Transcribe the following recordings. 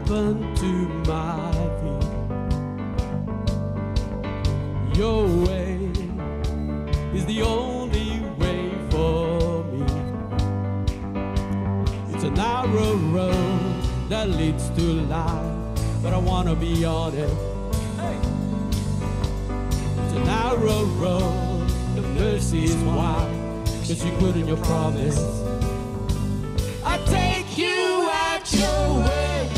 happened to my feet. Your way is the only way for me. It's a narrow road that leads to life, but I wanna be on it. It's a narrow road, the mercy is wide, 'cause you put in your promise. I take you at your word.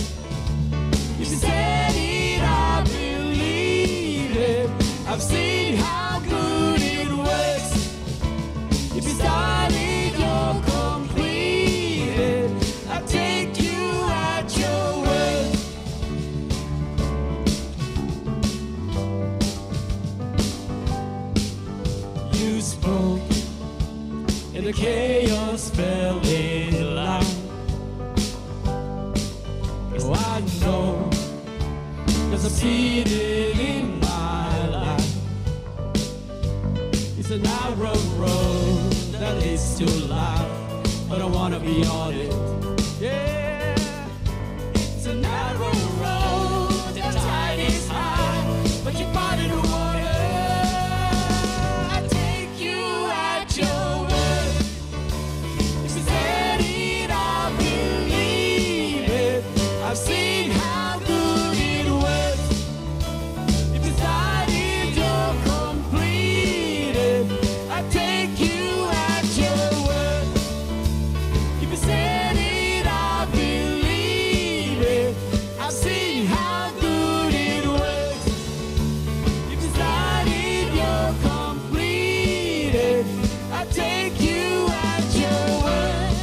If you said it, I believe it. I've seen how good it works. If you started, you're completed. I take you at your word. You spoke and the chaos fell in line. Oh, I know, 'cause I've seen it in my life. It's a narrow road that leads to life, but I wanna be on it. Yeah, it's a narrow road, the tide is high, but you part in the water. I take you at your word. If you said it, I believe it. I've seen how good it works. If you started, you're completed. I take you at your word. If you said it, I believe it. I've seen how good it works. If you started, you're completed. I take you at your word.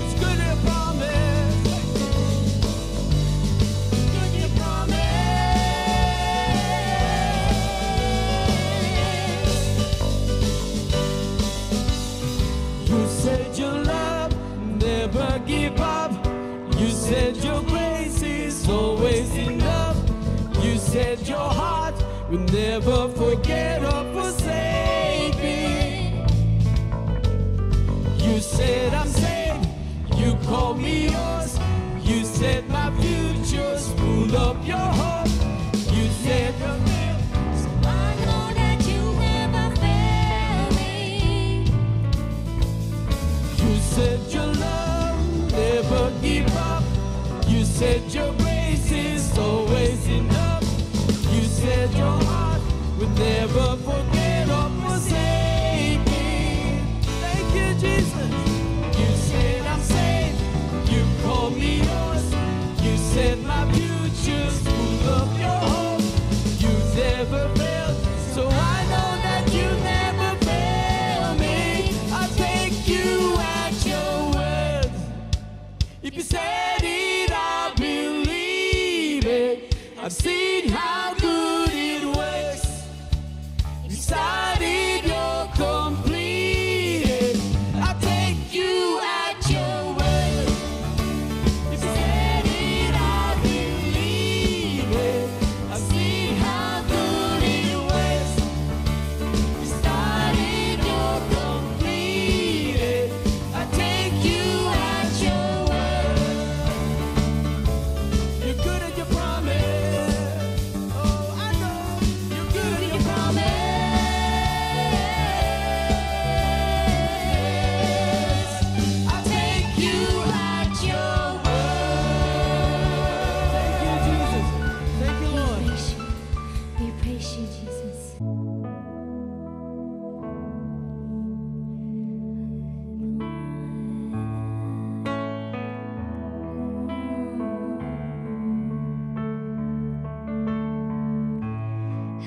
It's good to promise. Good to promise. You said your love never give up. You said your grace is always enough. You said your heart will never forget or forsake me. You said I'm saved. You call me yours. You said my future's full of your hope. You said you're real. So I know that you never fail me. You said your love never give up. You said your grace is always enough. You said your heart would never forget or forsake me. Thank you, Jesus. You said I'm saved. You call me yours. You said my future's full of your hope. You never failed, so I know that you never fail me. I take you at your word. If you said it, I believe it. I've seen how good it works. You started, you're completed. I take you at your word. If you said it, I believe it. I've seen how good it works. You started, you're completed. I take you at your word. You're good at your promise. Oh, I know you're good at your promise. I take you at your word. Thank you, Jesus. Thank you, Lord. We praise you, Jesus.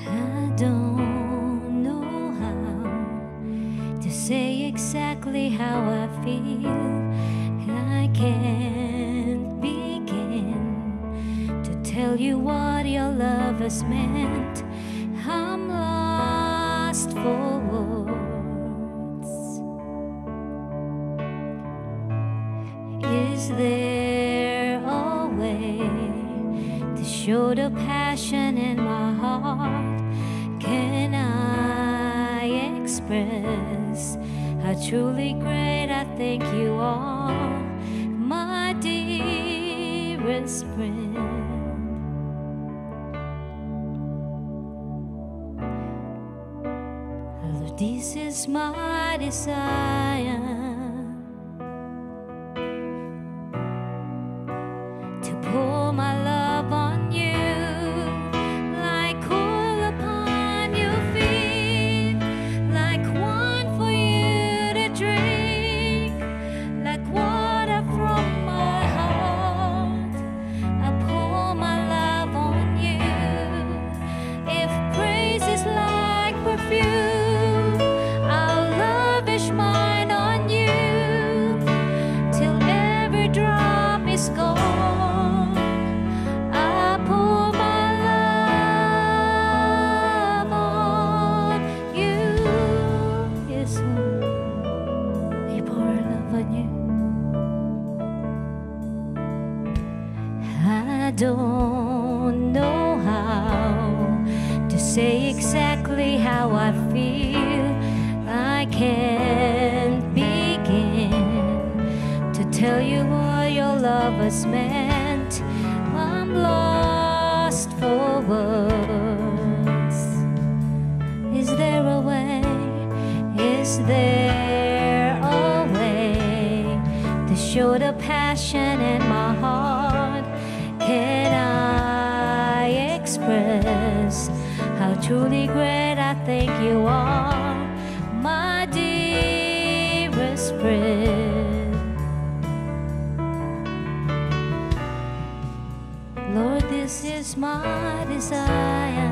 I don't know how to say exactly how I feel. I can't begin to tell you what your love has meant. I'm lost for words. Is there a way to show the passion in my heart? Can I express how truly great I think you are, my dear dearest friend. Lord, this is my desire, to pour my love on you, like oil upon your feet, like wine for you to drink, like water from my heart. I pour my love on you. If praise is like perfume, I'll lavish mine on you, till every drop is gone. I pour my love on you. Yes, Lord, we pour our love on you. I don't know how to say exactly how I feel. I can't begin to tell you what your love has meant. I'm lost for words. Is there a way? Is there a way to show the passion in my heart? Can I express how truly great I think you are, my dearest friend? Lord, this is my desire,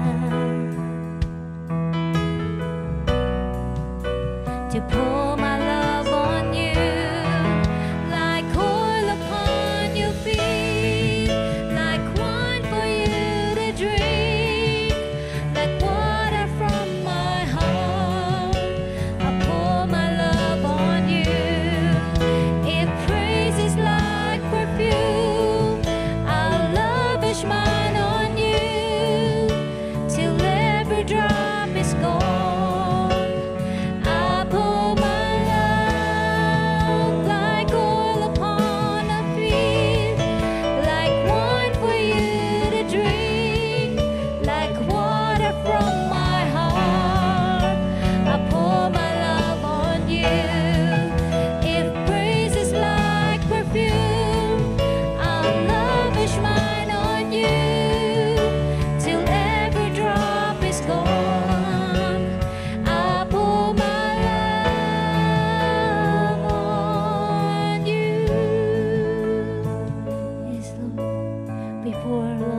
to pour my love on you, like oil upon your feet, like wine for you to drink, like water from my heart. I pour my love on you. If praise is like perfume, I'll lavish mine on you, till every drop is gone. I pour my love like oil upon a feet, like wine for you to drink, like water from my heart. I pour my love on you. If praise is like perfume, I'll lavish mine on you, till every drop is gone. I pour my love on you. Yes, Lord, before our Lord.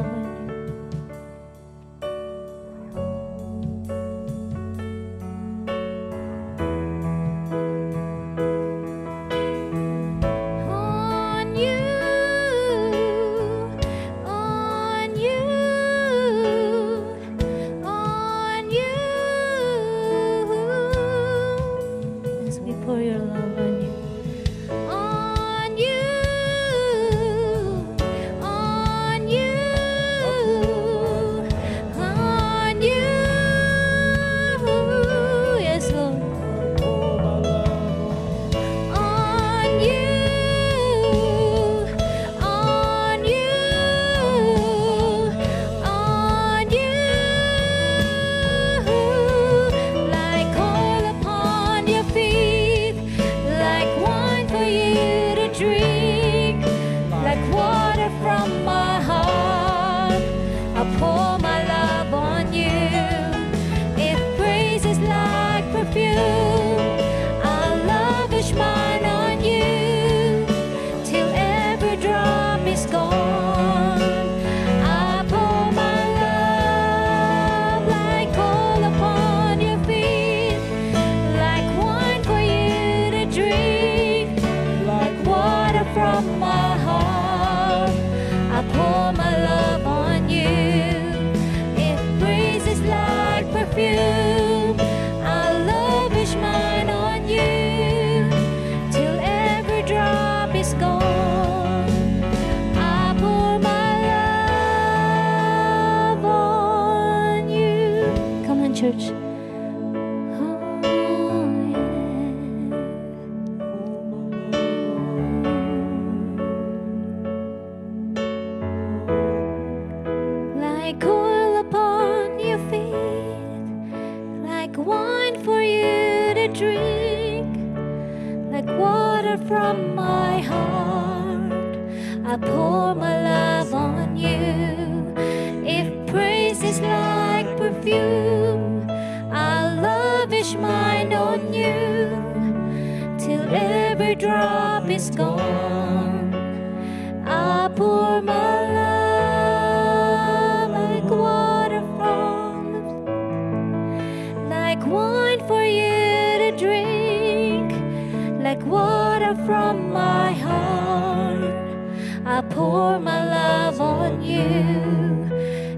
On you, on you, on you. As we pour your love on you. On you, on you, on you. Yes, Lord. On you, on you, on you, like oil upon your feet, like wine for you water from my heart, I pour my love on you. If praise is like perfume, I'll lavish mine on you till every drop is gone. I pour my love like water from the, like wine for you to drink, like water from my heart. I pour my love on you.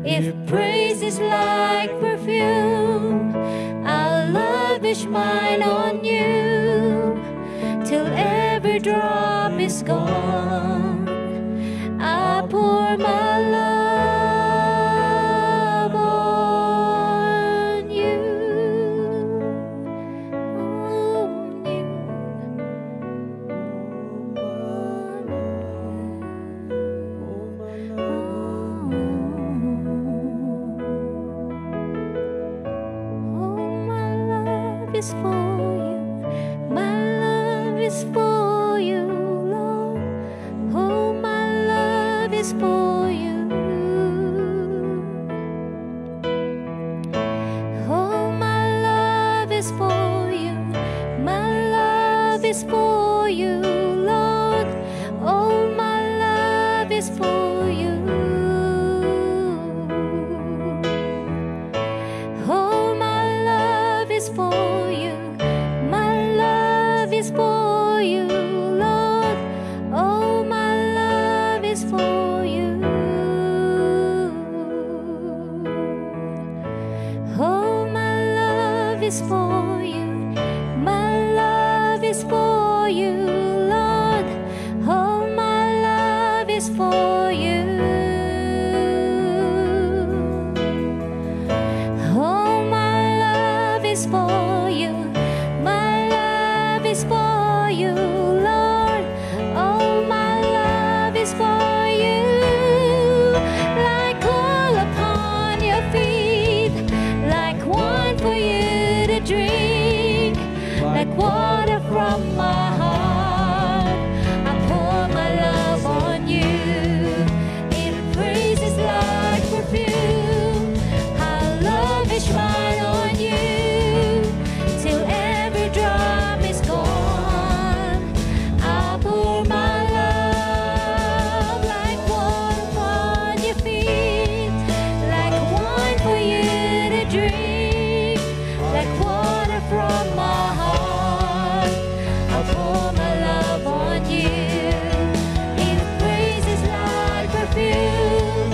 If praise is like perfume, I'll lavish mine on you till every drop is gone. I pour my love on you. On you. Is for you, my love is for you, Lord. Oh, my love is for you. Oh, my love is for you, my love is for you, Lord. Oh, my love is for you. Oh, my love is for you. My love is for you, Lord. Oh, my love is for you. Oh, my love is for you. My love is for you, Lord. Oh, my love is for you. Oh, my love is for you. My love is for you, Lord. Oh, my love is for you. Like oil upon your feet, like wine for you to drink, like water from my heart. I pour my love on you. If praise is like perfume, I'll lavish mine on you till every drop is gone. I pour my love like water upon your feet, like wine for you to drink, like water from my heart. I pour my love on you. If praise is like perfume,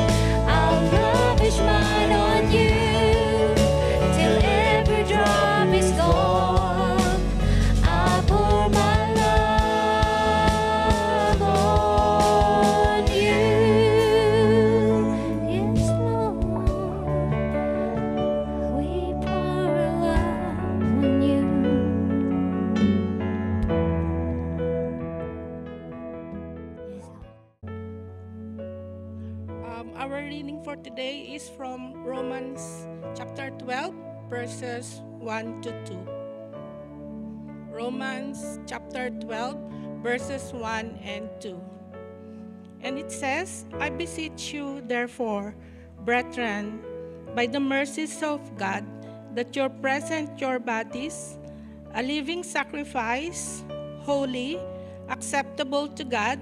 I'll lavish mine on you till every drop is gone. I pour my love on you. Yes, Lord, we pour our love on you. Our reading for today is from Romans chapter 12, verses 1 to 2. Romans chapter 12, verses 1 and 2. And it says, I beseech you, therefore, brethren, by the mercies of God, that you present your bodies a living sacrifice, holy, acceptable to God,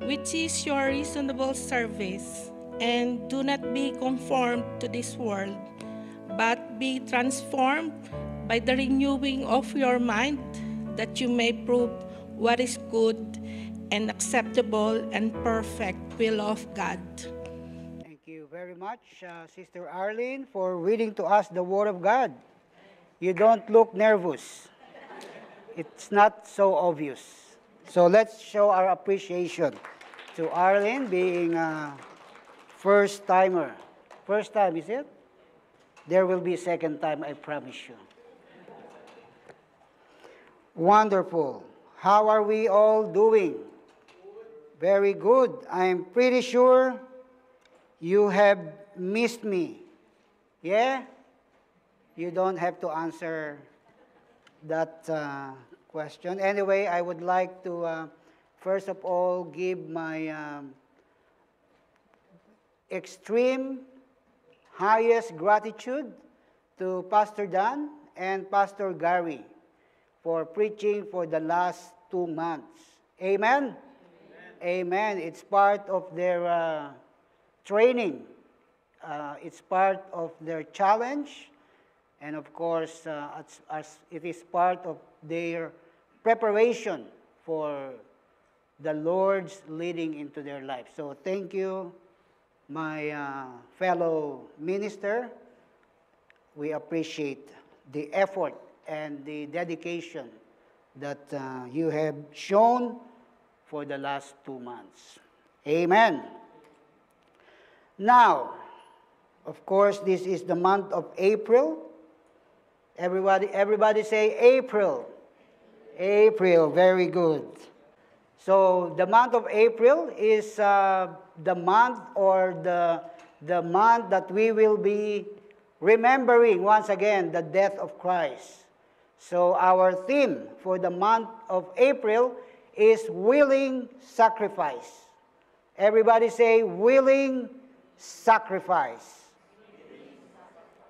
which is your reasonable service. And do not be conformed to this world, but be transformed by the renewing of your mind, that you may prove what is good and acceptable and perfect will of God. Thank you very much, Sister Arlene, for reading to us the Word of God. You don't look nervous. It's not so obvious. So let's show our appreciation to Arlene being a first-timer. First time, is it? There will be a second time, I promise you. Wonderful. How are we all doing? Very good. I'm pretty sure you have missed me. Yeah? You don't have to answer that question. Anyway, I would like to, first of all, give my extreme highest gratitude to Pastor Dan and Pastor Gary for preaching for the last 2 months. Amen? Amen. It's part of their training. It's part of their challenge. And of course, as it is part of their preparation for the Lord's leading into their life. So thank you, my fellow minister. We appreciate the effort and the dedication that you have shown for the last 2 months. Amen. Now, of course, this is the month of April. Everybody say April. April, very good. So the month of April is the month or the month that we will be remembering once again the death of Christ. So our theme for the month of April is willing sacrifice. Everybody say willing sacrifice.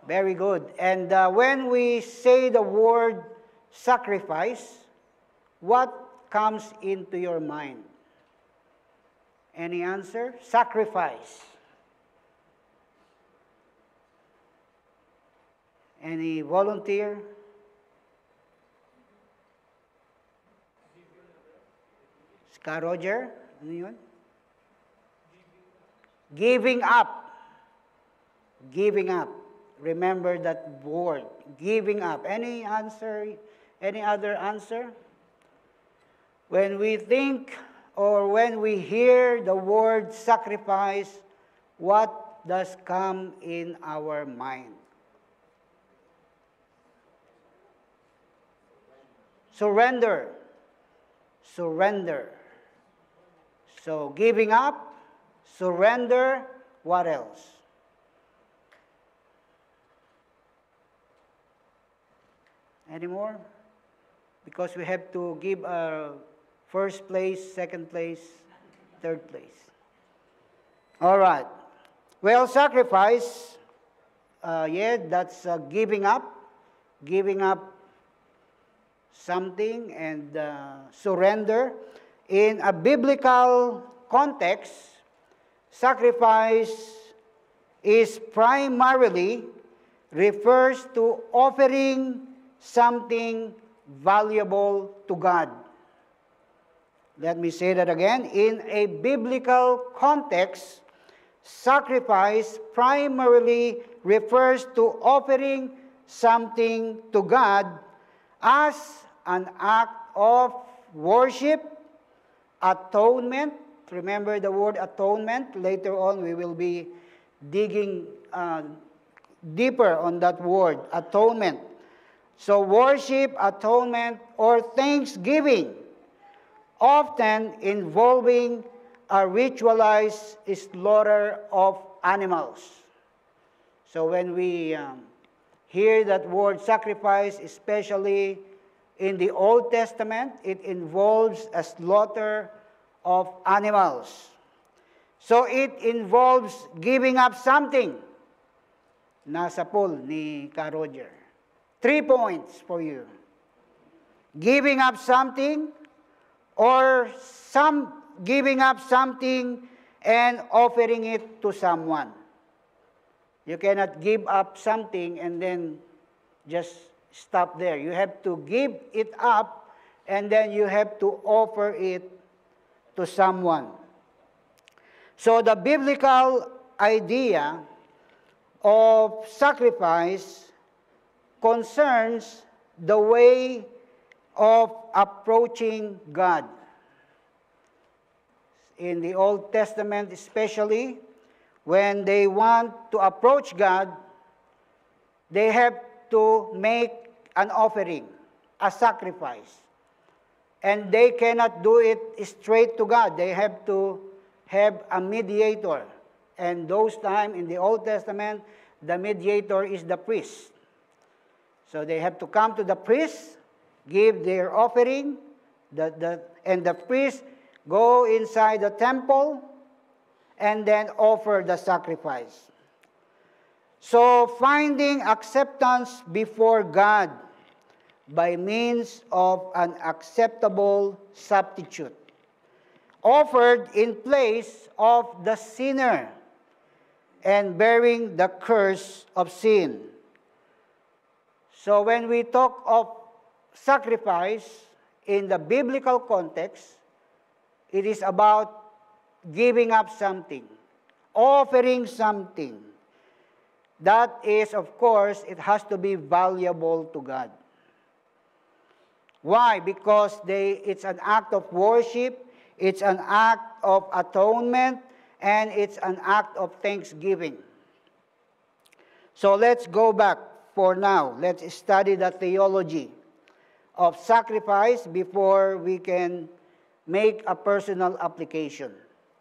Very good. And when we say the word sacrifice, what comes into your mind? Any answer? Sacrifice. Any volunteer? Ska Roger? Ano yun? Giving up. Giving up. Remember that word, giving up. Any answer? Any other answer? When we think or when we hear the word sacrifice, what does come in our mind? Surrender. Surrender. So giving up, surrender, what else? Any more? Because we have to give first place, second place, third place. All right. Well, sacrifice, that's giving up something, and surrender. In a biblical context, sacrifice is primarily refers to offering something valuable to God. Let me say that again. In a biblical context, sacrifice primarily refers to offering something to God as an act of worship, atonement. Remember the word atonement. Later on, we will be digging deeper on that word, atonement. So worship, atonement, or thanksgiving, often involving a ritualized slaughter of animals. So when we hear that word sacrifice, especially in the Old Testament, it involves a slaughter of animals. So it involves giving up something. Nasa poll ni Ka Roger. 3 points for you. Giving up something, or giving up something and offering it to someone. You cannot give up something and then just stop there. You have to give it up and then you have to offer it to someone. So the biblical idea of sacrifice concerns the way of approaching God. In the Old Testament especially, when they want to approach God, they have to make an offering, a sacrifice. And they cannot do it straight to God. They have to have a mediator. And those times in the Old Testament, the mediator is the priest. So they have to come to the priest, give their offering, and the priest go inside the temple and then offer the sacrifice. So finding acceptance before God by means of an acceptable substitute, offered in place of the sinner and bearing the curse of sin. So when we talk of sacrifice in the biblical context, it is about giving up something, offering something. That is, of course, it has to be valuable to God. Why? Because it's an act of worship, it's an act of atonement, and it's an act of thanksgiving. So let's go back for now. Let's study the theology of sacrifice before we can make a personal application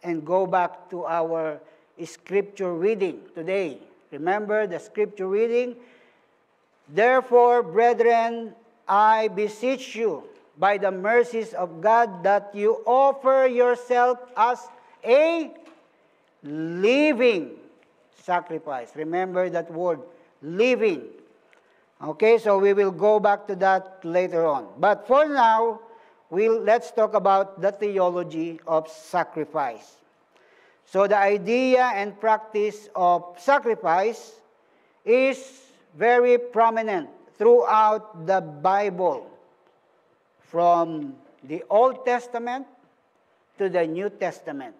and go back to our scripture reading today. Remember the scripture reading? Therefore, brethren, I beseech you by the mercies of God that you offer yourself as a living sacrifice. Remember that word, living. Okay, so we will go back to that later on. But for now, let's talk about the theology of sacrifice. So the idea and practice of sacrifice is very prominent throughout the Bible, from the Old Testament to the New Testament.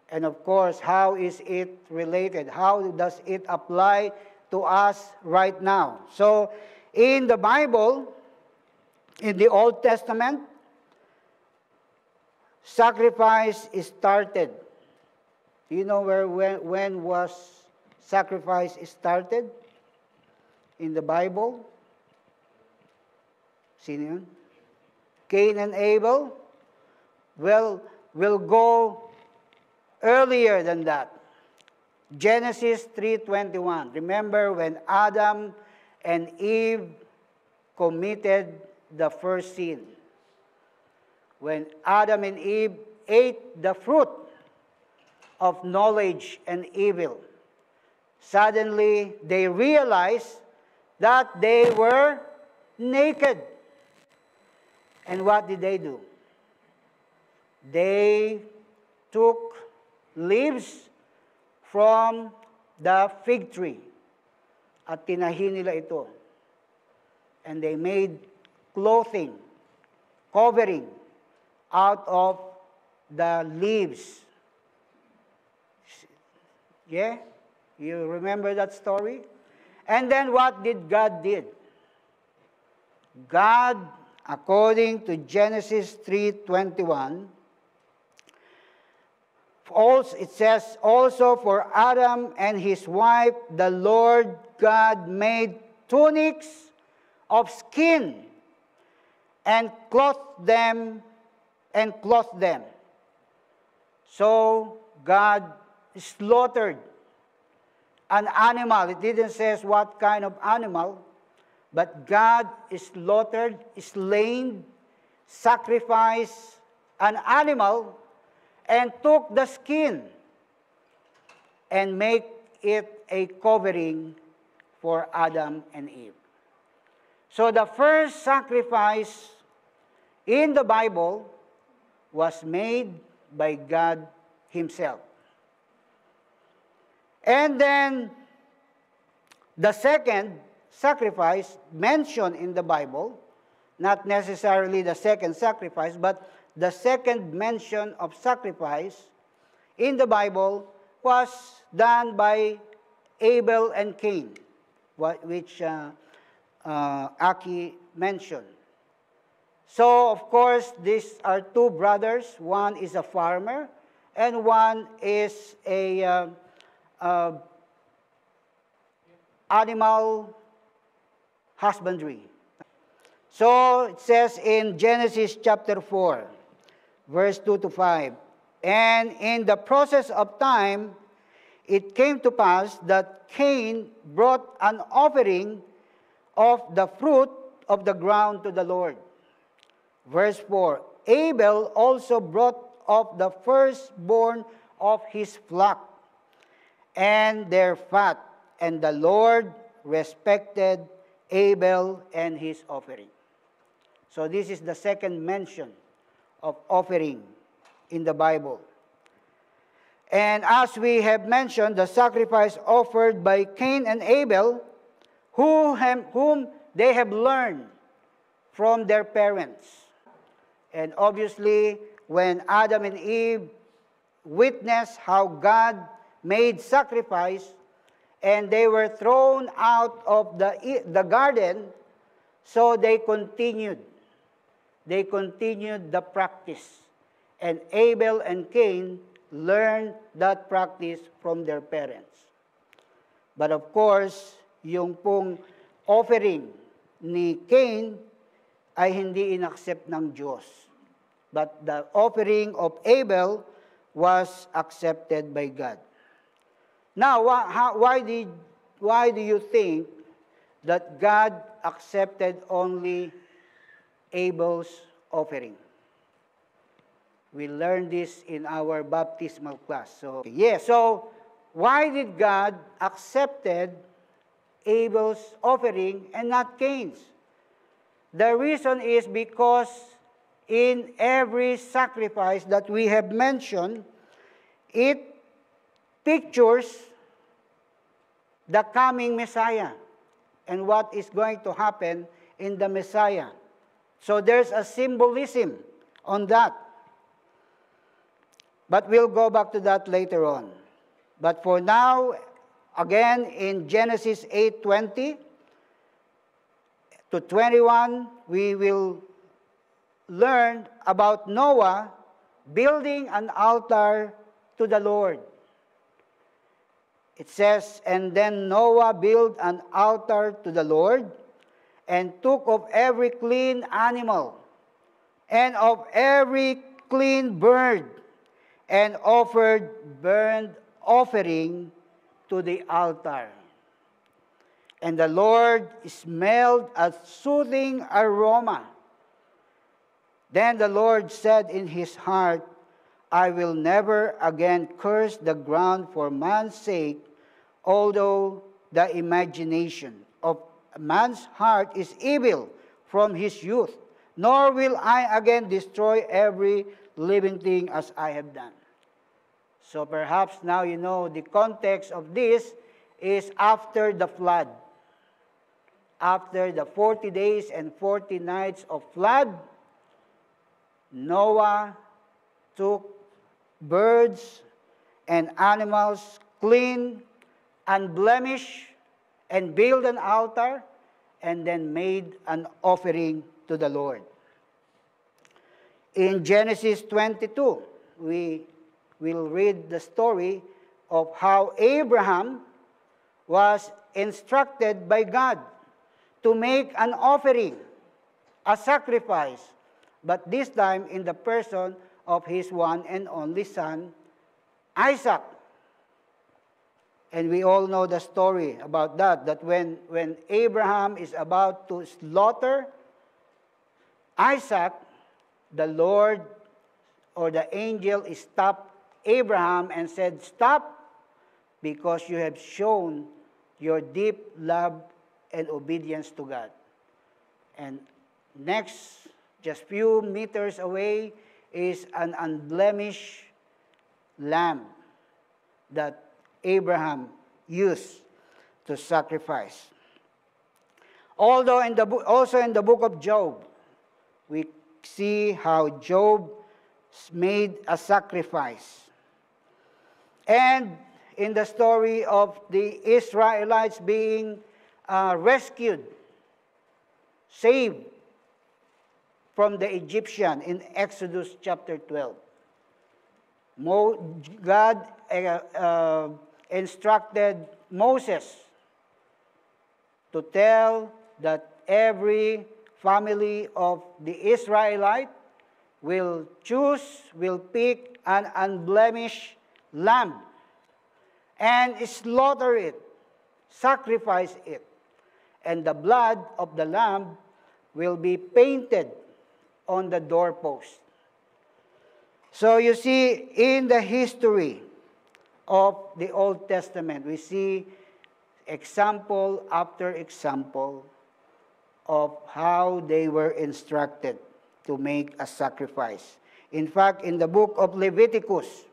And of course, how is it related? How does it apply to us right now? So in the Bible, in the Old Testament, sacrifice is started. Do you know when was sacrifice started in the Bible? Sino yun? Cain and Abel? Well, we'll go earlier than that. Genesis 3:21. Remember when Adam and Eve committed the first sin. When Adam and Eve ate the fruit of knowledge and evil, suddenly they realized that they were naked. And what did they do? They took leaves from the fig tree at tinahi nila ito. And they made clothing, covering out of the leaves. Yeah? You remember that story? And then what did God did? God, according to Genesis 3:21, it says, also for Adam and his wife, the Lord God made tunics of skin and clothed them. So God slaughtered an animal. It didn't say what kind of animal, but God slaughtered, slain, sacrificed an animal, and took the skin and make it a covering for Adam and Eve. So the first sacrifice in the Bible was made by God Himself. And then the second sacrifice mentioned in the Bible, not necessarily the second sacrifice, but the second mention of sacrifice in the Bible was done by Abel and Cain, which Aki mentioned. So, of course, these are two brothers. One is a farmer, and one is a animal husbandry. So, it says in Genesis chapter 4, verse 2 to 5, and in the process of time, it came to pass that Cain brought an offering of the fruit of the ground to the Lord. Verse 4, Abel also brought of the firstborn of his flock and their fat, and the Lord respected Abel and his offering. So this is the second mention of offering in the Bible. And as we have mentioned, the sacrifice offered by Cain and Abel, whom they have learned from their parents. And obviously, when Adam and Eve witnessed how God made sacrifice, and they were thrown out of the garden, so they continued. They continued the practice. And Abel and Cain learned that practice from their parents. But of course, yung pong offering ni Cain ay hindi inaccept ng Diyos. But the offering of Abel was accepted by God. Now, why do you think that God accepted only Abel's offering? We learned this in our baptismal class. So, so why did God accepted Abel's offering and not Cain's? The reason is because in every sacrifice that we have mentioned, it pictures the coming Messiah and what is going to happen in the Messiah. So there's a symbolism on that. But we'll go back to that later on. But for now, again, in Genesis 8:20 to 21, we will learn about Noah building an altar to the Lord. It says, and then Noah built an altar to the Lord, and took of every clean animal, and of every clean bird, and offered burnt offering to the altar. And the Lord smelled a soothing aroma. Then the Lord said in his heart, I will never again curse the ground for man's sake, although the imagination of man's heart is evil from his youth, nor will I again destroy every living thing as I have done. So perhaps now you know the context of this is after the flood. After the 40 days and 40 nights of flood, Noah took birds and animals clean, unblemished, and built an altar, and then made an offering to the Lord. In Genesis 22, we will read the story of how Abraham was instructed by God to make an offering, a sacrifice, but this time in the person of his one and only son, Isaac. And we all know the story about that when Abraham is about to slaughter Isaac, the Lord or the angel stopped Abraham and said, stop, because you have shown your deep love and obedience to God. And next, just few meters away, is an unblemished lamb that Abraham used to sacrifice. Although also in the book of Job, we see how Job made a sacrifice. And in the story of the Israelites being rescued, saved from the Egyptian in Exodus chapter 12. God instructed Moses to tell that every family of the Israelite will pick an unblemished lamb and slaughter it, sacrifice it. And the blood of the lamb will be painted on the doorpost. So you see, in the history of the Old Testament, we see example after example of how they were instructed to make a sacrifice. In fact, in the book of Leviticus,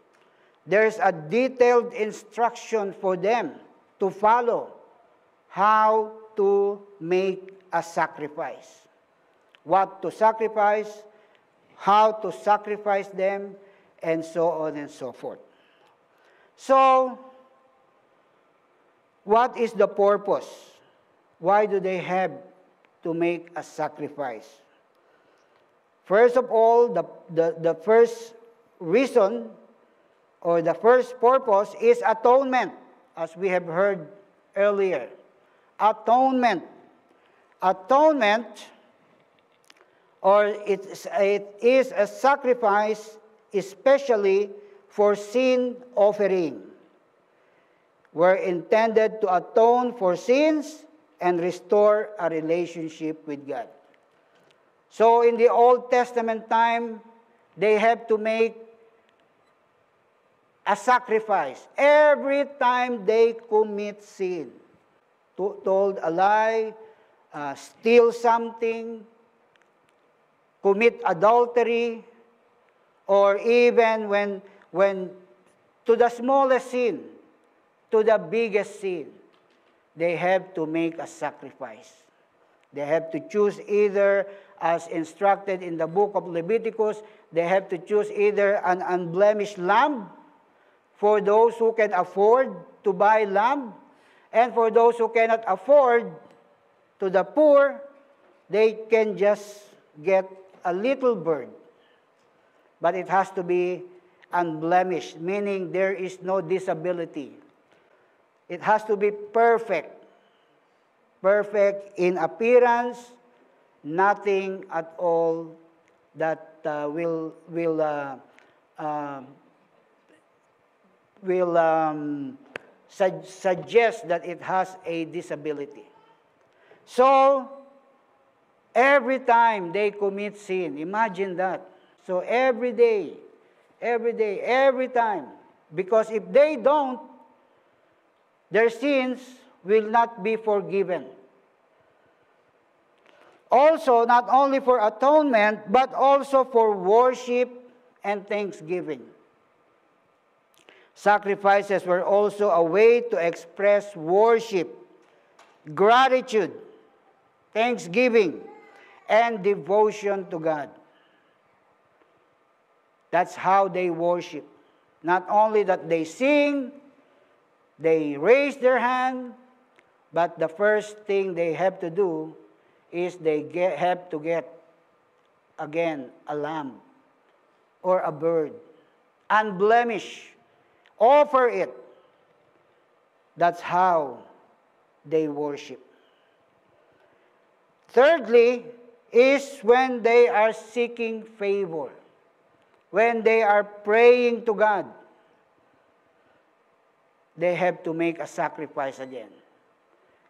there's a detailed instruction for them to follow how to make a sacrifice. What to sacrifice, how to sacrifice them, and so on and so forth. So, what is the purpose? Why do they have to make a sacrifice? First of all, the first reason or the first purpose is atonement, as we have heard earlier. Atonement. Atonement, or it is a sacrifice especially for sin offering, were intended to atone for sins and restore a relationship with God. So in the Old Testament time, they have to make a sacrifice every time they commit sin. Told a lie, steal something, commit adultery, or even when to the smallest sin, to the biggest sin, they have to make a sacrifice. They have to choose either, as instructed in the book of Leviticus, they have to choose either an unblemished lamb for those who can afford to buy lamb, and for those who cannot afford, to the poor, they can just get a little bird. But it has to be unblemished, meaning there is no disability. It has to be perfect. Perfect in appearance, nothing at all that will suggest that it has a disability. So, every time they commit sin, imagine that. So every day, every time. Because if they don't, their sins will not be forgiven. Also, not only for atonement, but also for worship and thanksgiving. Sacrifices were also a way to express worship, gratitude, thanksgiving, and devotion to God. That's how they worship. Not only that they sing, they raise their hand, but the first thing they have to do is they have to get, again, a lamb or a bird, unblemished. Offer it. That's how they worship. Thirdly, is when they are seeking favor, when they are praying to God, they have to make a sacrifice again.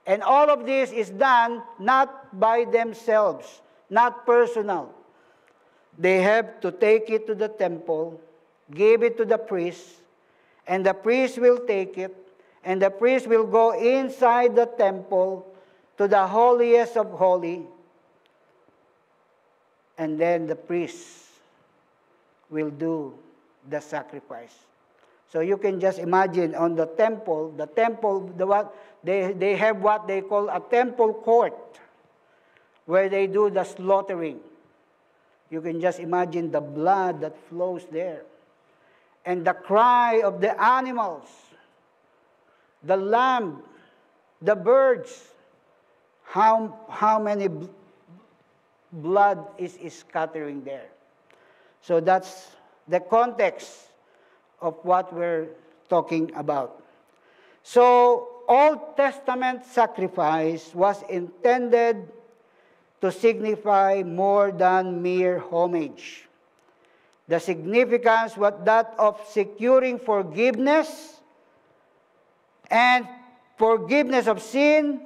And all of this is done not by themselves, not personal. They have to take it to the temple, give it to the priest, and the priest will take it, and the priest will go inside the temple to the holiest of holy, and then the priest will do the sacrifice. So you can just imagine on the temple, they have what they call a temple court, where they do the slaughtering. You can just imagine the blood that flows there, and the cry of the animals, the lamb, the birds. How many blood is scattering there? So that's the context of what we're talking about. So Old Testament sacrifice was intended to signify more than mere homage. The significance was that of securing forgiveness and forgiveness of sin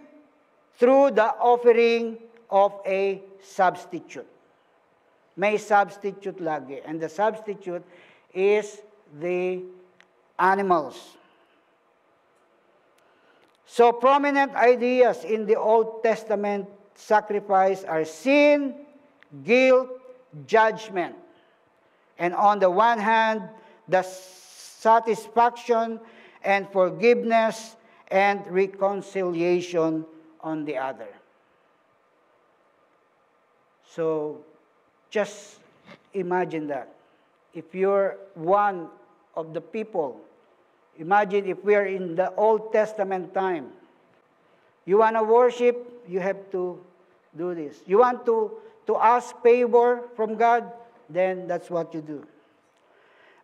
through the offering of a substitute. May substitute lagi. And the substitute is the animals. So prominent ideas in the Old Testament sacrifice are sin, guilt, judgment. And on the one hand, the satisfaction and forgiveness and reconciliation on the other. So just imagine that. If you're one of the people, imagine if we are in the Old Testament time. You want to worship, you have to do this. You want to ask favor from God, then that's what you do.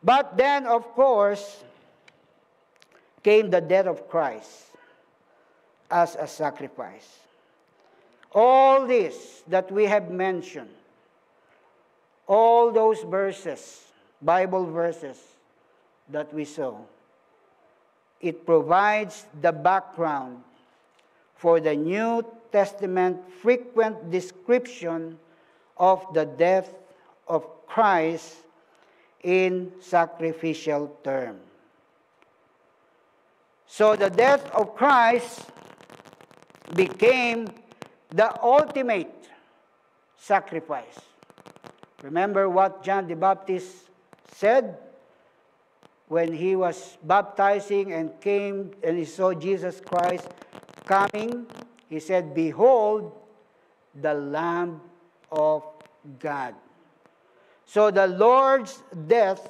But then, of course, came the death of Christ as a sacrifice. All this that we have mentioned, all those verses, Bible verses that we saw, it provides the background for the New Testament frequent description of the death of Christ in sacrificial terms. So the death of Christ became the ultimate sacrifice. Remember what John the Baptist said when he was baptizing and came and he saw Jesus Christ coming? He said, "Behold, the Lamb of God." So the Lord's death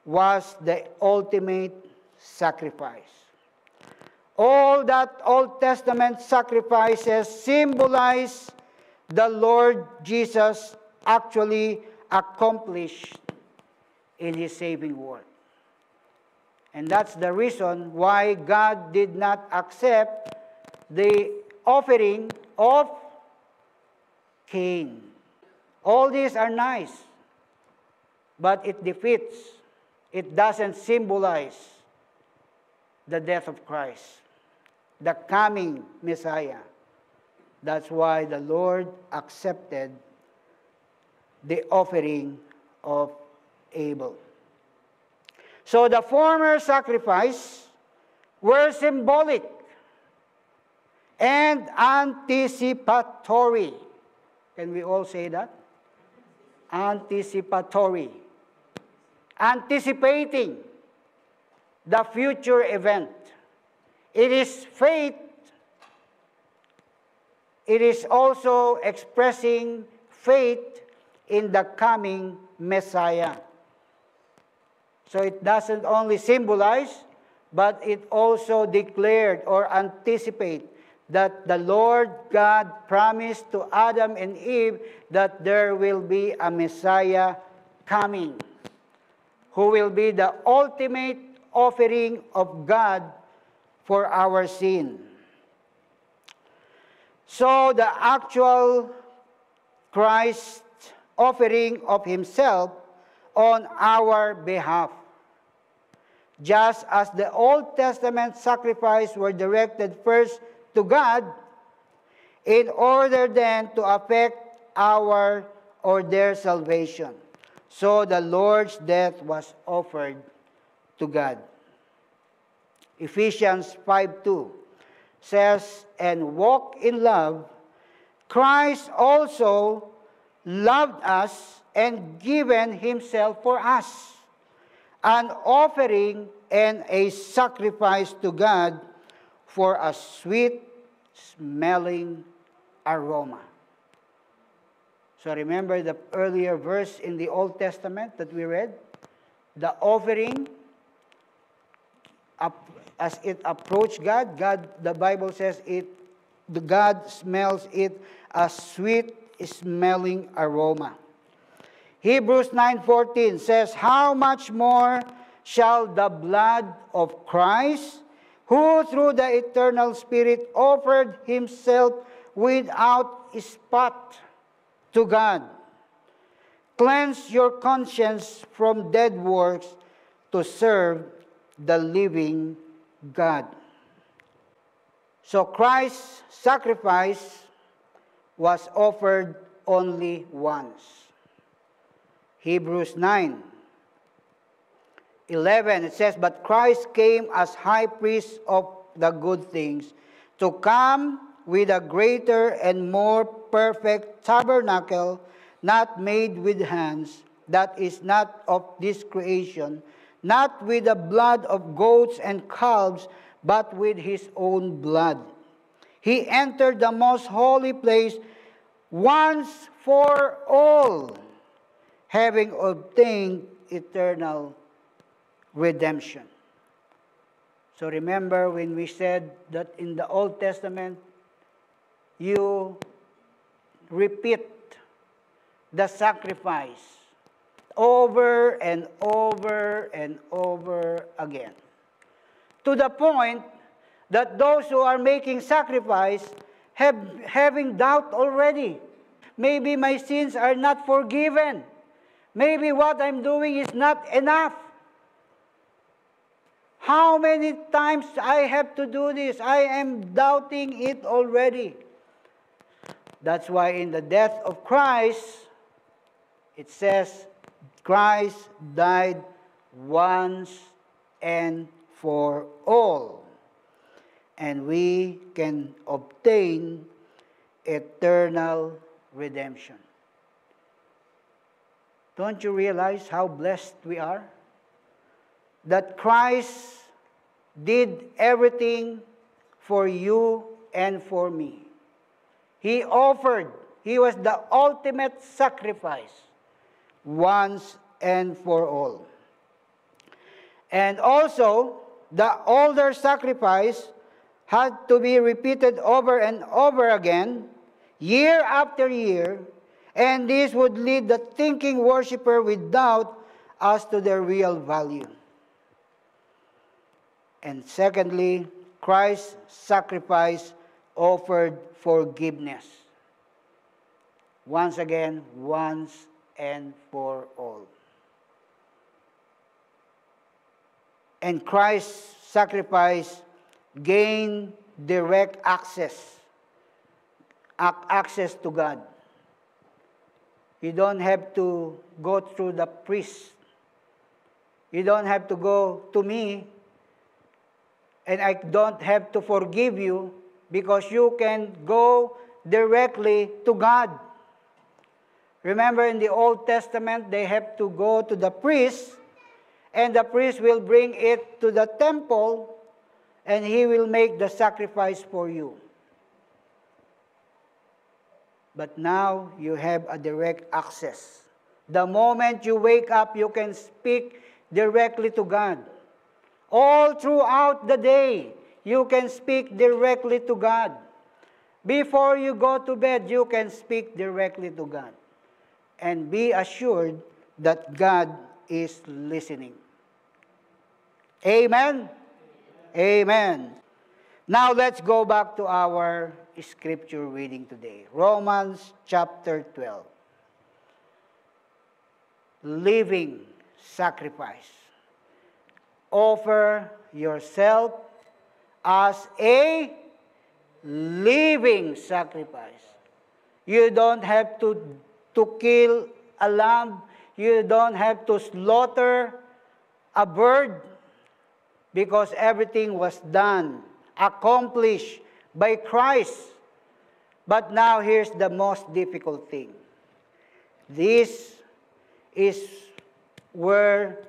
was the ultimate sacrifice. All that Old Testament sacrifices symbolize the Lord Jesus actually accomplished in His saving work. And that's the reason why God did not accept the offering of Cain. All these are nice, but it defeats, it doesn't symbolize the death of Christ, the coming Messiah. That's why the Lord accepted the offering of Abel. So the former sacrifice were symbolic and anticipatory. Can we all say that? Anticipatory. Anticipating the future event. It is faith. It is also expressing faith in the coming Messiah. So it doesn't only symbolize, but it also declared or anticipate that the Lord God promised to Adam and Eve that there will be a Messiah coming, who will be the ultimate offering of God for our sin. So the actual Christ offering of Himself on our behalf, just as the Old Testament sacrifices were directed first to God, in order then to affect our or their salvation. So the Lord's death was offered to God. Ephesians 5:2 says, "And walk in love, Christ also loved us and given Himself for us, an offering and a sacrifice to God for a sweet-smelling aroma." So remember the earlier verse in the Old Testament that we read? The offering, as it approached God, the Bible says God smells it a sweet-smelling aroma. Hebrews 9:14 says, "How much more shall the blood of Christ, who through the eternal Spirit offered Himself without spot to God, cleanse your conscience from dead works to serve the living God." So Christ's sacrifice was offered only once. Hebrews 9:11, it says, "But Christ came as high priest of the good things, to come with a greater and more perfect tabernacle, not made with hands, that is not of this creation, not with the blood of goats and calves, but with his own blood. He entered the most holy place once for all, having obtained eternal redemption." So remember when we said that in the Old Testament, you repeat the sacrifice over and over and over again, to the point that those who are making sacrifice having doubt already. Maybe my sins are not forgiven. Maybe what I'm doing is not enough. How many times I have to do this? I am doubting it already. That's why in the death of Christ, it says, Christ died once and for all. And we can obtain eternal redemption. Don't you realize how blessed we are? That Christ did everything for you and for me. He offered, he was the ultimate sacrifice, once and for all. And also, the older sacrifice had to be repeated over and over again, year after year, and this would lead the thinking worshiper with doubt as to their real value. And secondly, Christ's sacrifice offered forgiveness. Once again, once and for all. And Christ's sacrifice gained direct access to God. You don't have to go through the priest. You don't have to go to me, and I don't have to forgive you, because you can go directly to God. Remember in the Old Testament, they have to go to the priest, and the priest will bring it to the temple, and he will make the sacrifice for you. But now you have a direct access. The moment you wake up, you can speak directly to God. All throughout the day, you can speak directly to God. Before you go to bed, you can speak directly to God. And be assured that God is listening. Amen? Amen. Now let's go back to our scripture reading today. Romans chapter 12. Living sacrifice. Offer yourself as a living sacrifice. You don't have to kill a lamb. You don't have to slaughter a bird, because everything was done, accomplished by Christ. But now here's the most difficult thing. This is where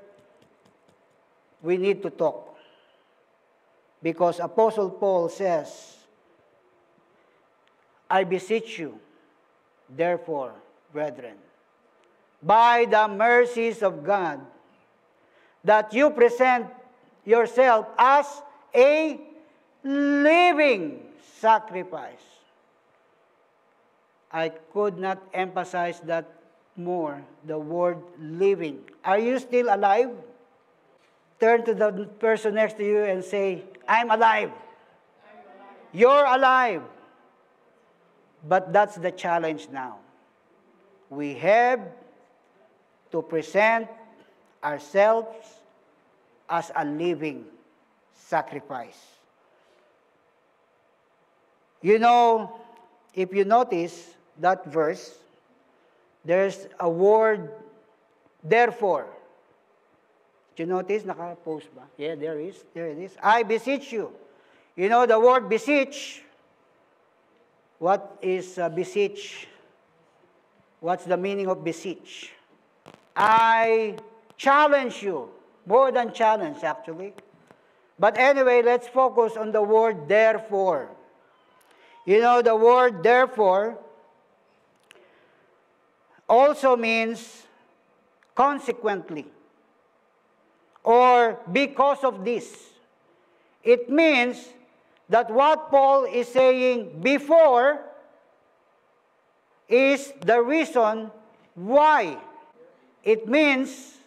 we need to talk. Because Apostle Paul says, I beseech you, therefore, brethren, by the mercies of God, that you present yourself as a living sacrifice. I could not emphasize that more, the word living. Are you still alive? Turn to the person next to you and say, I'm alive. You're alive. But that's the challenge now. We have to present ourselves as a living sacrifice. You know, if you notice, that verse, there's a word, therefore. Did you notice? Naka-post ba? Yeah, there is. There it is. I beseech you. You know the word beseech. What is beseech? What's the meaning of beseech? I challenge you. More than challenge, actually. But anyway, let's focus on the word therefore. You know, the word therefore also means consequently or because of this. It means that what Paul is saying before is the reason why. It means,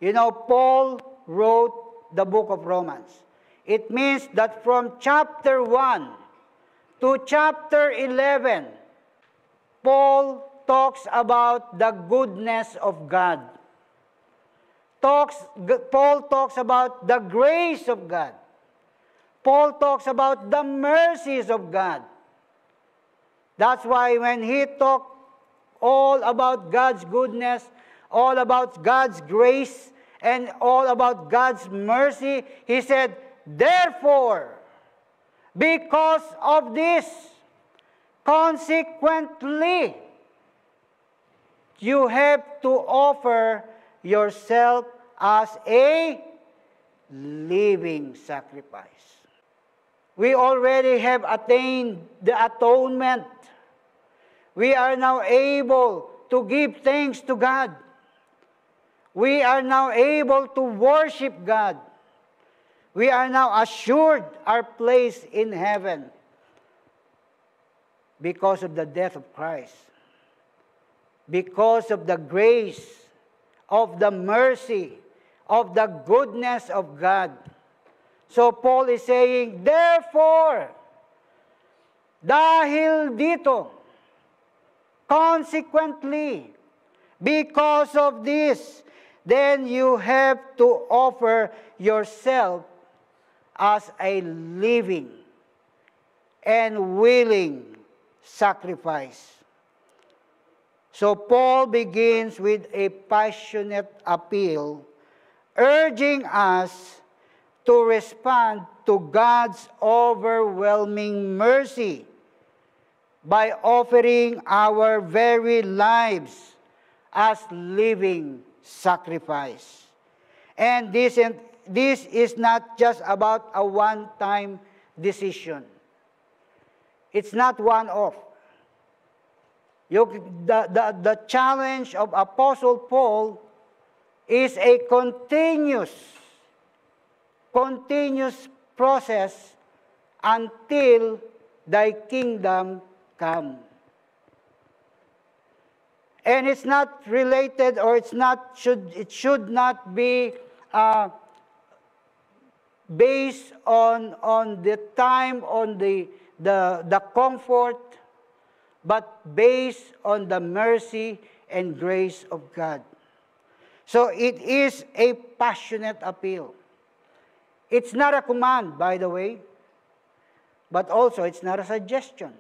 you know, Paul wrote the book of Romans. It means that from chapter 1 to chapter 11, Paul talks about the goodness of God. Paul talks about the grace of God. Paul talks about the mercies of God. That's why when he talked all about God's goodness, all about God's grace, and all about God's mercy, he said, therefore, because of this, consequently, you have to offer yourself as a living sacrifice. We already have attained the atonement. We are now able to give thanks to God. We are now able to worship God. We are now assured our place in heaven because of the death of Christ, because of the grace, of the mercy, of the goodness of God. So Paul is saying, therefore, dahil dito, consequently, because of this, then you have to offer yourself as a living and willing sacrifice. So Paul begins with a passionate appeal, urging us to respond to God's overwhelming mercy by offering our very lives as living sacrifice. And this is not just about a one-time decision. It's not one-off. The challenge of Apostle Paul is a continuous process until thy kingdom come. And it's not related, or it should not be based on the time, on the comfort, but based on the mercy and grace of God. So it is a passionate appeal. It's not a command, by the way, but also it's not a suggestion,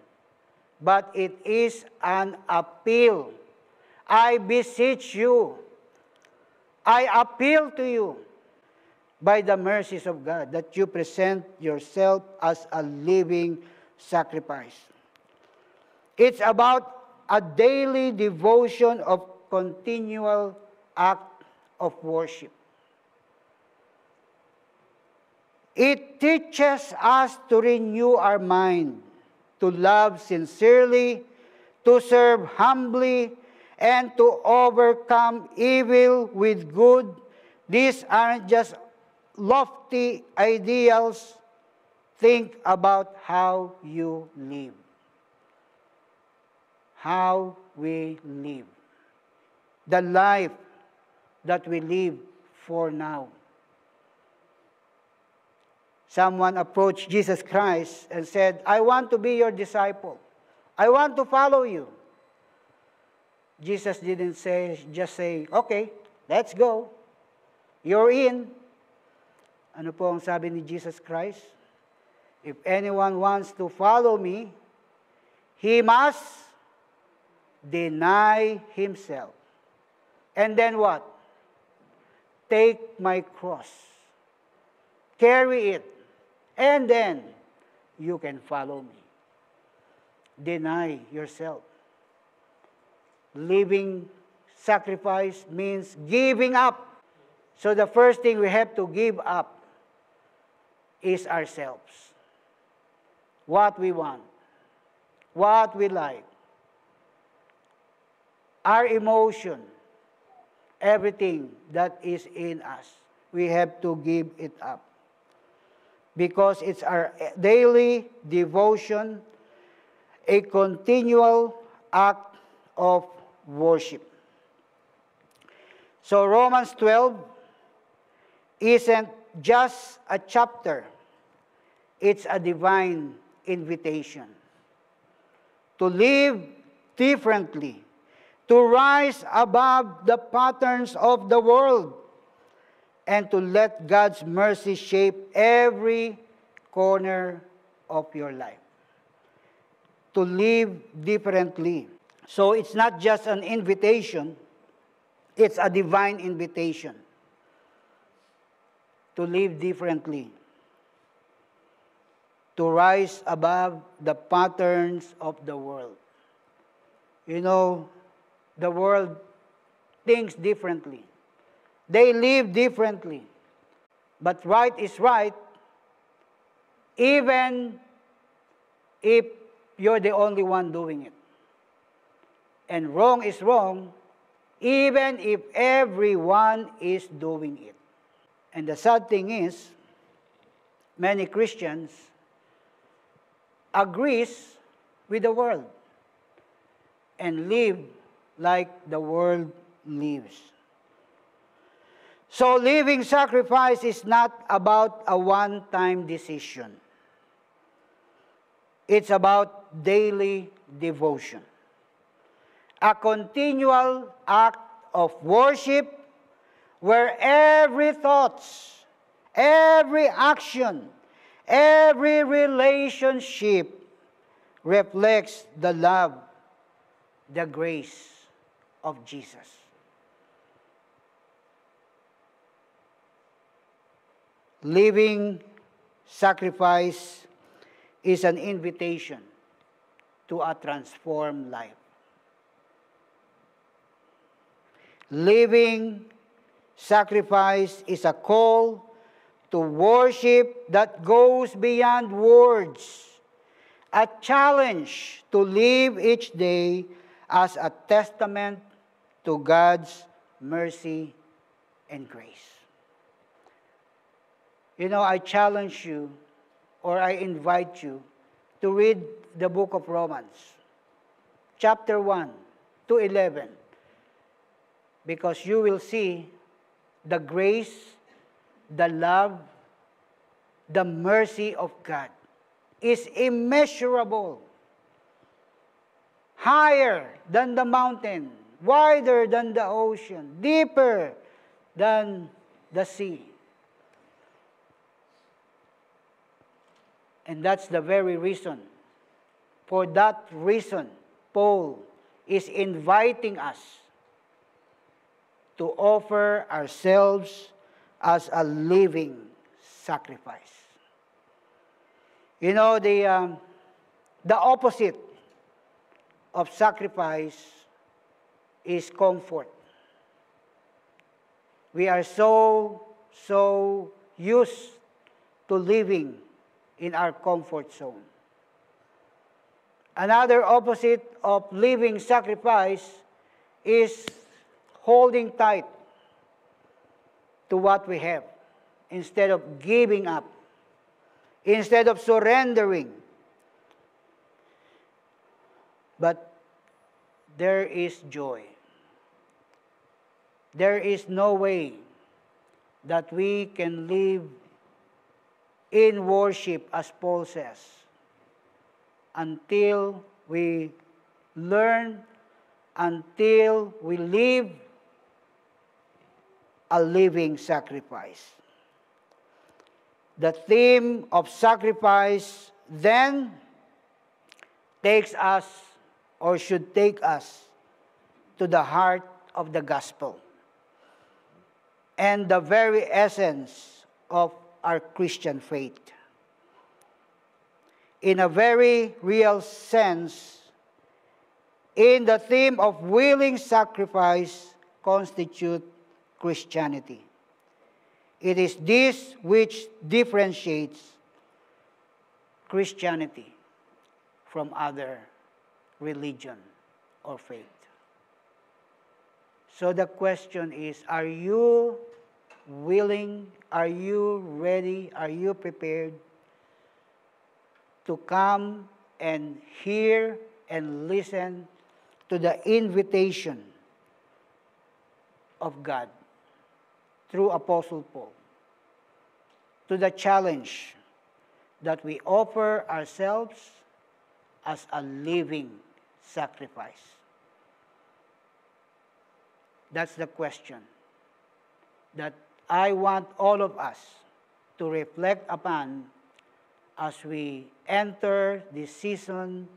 but it is an appeal. I beseech you, I appeal to you by the mercies of God that you present yourself as a living sacrifice. It's about a daily devotion of continual act of worship. It teaches us to renew our mind, to love sincerely, to serve humbly, and to overcome evil with good. These aren't just lofty ideals. Think about how you live. How we live. The life that we live for now. Someone approached Jesus Christ and said, I want to be your disciple. I want to follow you. Jesus didn't just say, okay, let's go. You're in. Ano po ang sabi ni Jesus Christ? If anyone wants to follow me, he must deny himself. And then what? Take my cross. Carry it. And then you can follow me. Deny yourself. Living sacrifice means giving up. So the first thing we have to give up is ourselves. What we want. What we like. Our emotion. Everything that is in us. We have to give it up. Because it's our daily devotion, a continual act of worship. So Romans 12 isn't just a chapter. It's a divine invitation to live differently, to rise above the patterns of the world, and to let God's mercy shape every corner of your life. To live differently. So it's not just an invitation, it's a divine invitation to live differently, to rise above the patterns of the world. You know, the world thinks differently. They live differently. But right is right, even if you're the only one doing it. And wrong is wrong, even if everyone is doing it. And the sad thing is, many Christians agrees with the world and live like the world lives. So living sacrifice is not about a one-time decision. It's about daily devotion. A continual act of worship where every thought, every action, every relationship reflects the love, the grace of Jesus. Living sacrifice is an invitation to a transformed life. Living sacrifice is a call to worship that goes beyond words, a challenge to live each day as a testament to God's mercy and grace. You know, I challenge you, or I invite you, to read the book of Romans, chapter 1 to 11, because you will see the grace, the love, the mercy of God is immeasurable, higher than the mountain, wider than the ocean, deeper than the sea. And that's the very reason. For that reason, Paul is inviting us to offer ourselves as a living sacrifice. You know, the opposite of sacrifice is comfort. We are so used to living in our comfort zone. Another opposite of living sacrifice is holding tight to what we have instead of giving up, instead of surrendering. But there is joy. There is no way that we can live in worship, as Paul says, until we learn, until we live a living sacrifice. The theme of sacrifice then takes us, or should take us, to the heart of the gospel and the very essence of our Christian faith. In a very real sense, in the theme of willing sacrifice constitute Christianity. It is this which differentiates Christianity from other religion or faith. So the question is, are you willing, are you ready, are you prepared to come and hear and listen to the invitation of God through Apostle Paul, to the challenge that we offer ourselves as a living sacrifice? That's the question that I want all of us to reflect upon as we enter this season,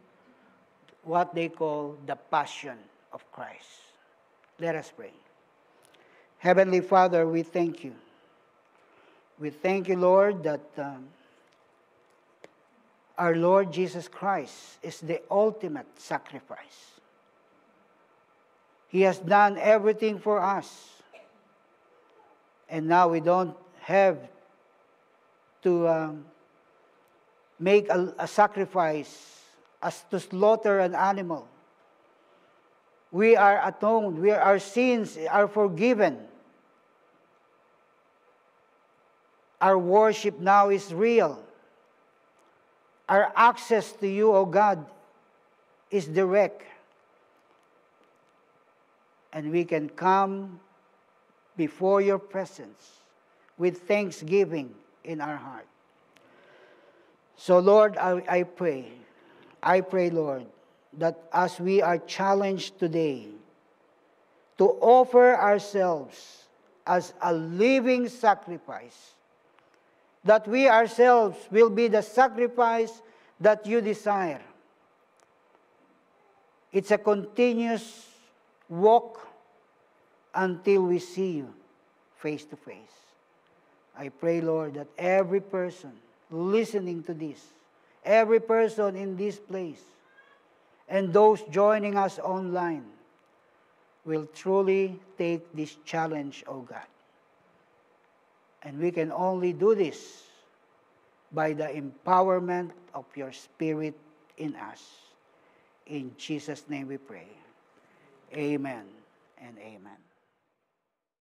what they call the Passion of Christ. Let us pray. Heavenly Father, we thank you. We thank you, Lord, that our Lord Jesus Christ is the ultimate sacrifice. He has done everything for us. And now we don't have to make a sacrifice as to slaughter an animal. We are atoned. Our sins are forgiven. Our worship now is real. Our access to you, O God, is direct. And we can come before your presence with thanksgiving in our heart. So, Lord, I pray, Lord, that as we are challenged today to offer ourselves as a living sacrifice, that we ourselves will be the sacrifice that you desire. It's a continuous walk until we see you face to face. I pray, Lord, that every person listening to this, every person in this place, and those joining us online will truly take this challenge, O God. And we can only do this by the empowerment of your Spirit in us. In Jesus' name we pray. Amen and amen.